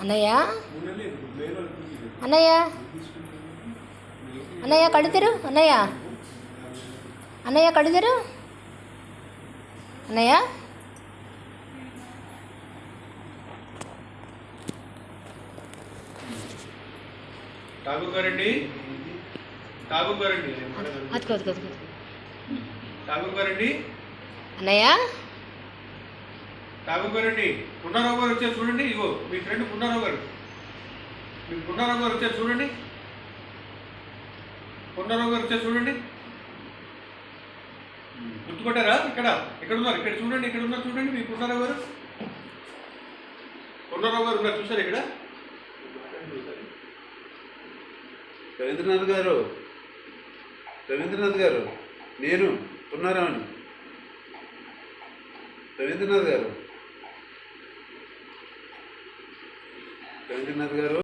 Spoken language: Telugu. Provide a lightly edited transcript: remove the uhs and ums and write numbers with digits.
అన్నయ్య అన్నయ్య అన్నయ్య కళ్ళు తెరు అన్నయ్య అన్నయ్య కళ్ళు తెరు అన్నయ్య ఠాకూర్ గారండి ఠాకూర్ గారండి ఠాకూర్ గారండి అన్నయ్య ఠాకూర్ గారండి పున్నారావు గారు వచ్చారు చూడండి. ఇగో మీ ఫ్రెండ్ పున్నారావు గారు, మీ పున్నారావు గారు వచ్చారు చూడండి. పున్నారావు గారు వచ్చారు చూడండి. గుర్తుపట్టారా? ఇక్కడ ఉన్నారు, ఇక్కడ చూడండి, ఇక్కడ ఉన్నారు చూడండి. మీ పున్నారావు గారు ఉన్నారు చూసారు ఇక్కడ. రవీంద్రనాథ్ గారు నేను పున్నారావుని. రవీంద్రనాథ్ గారు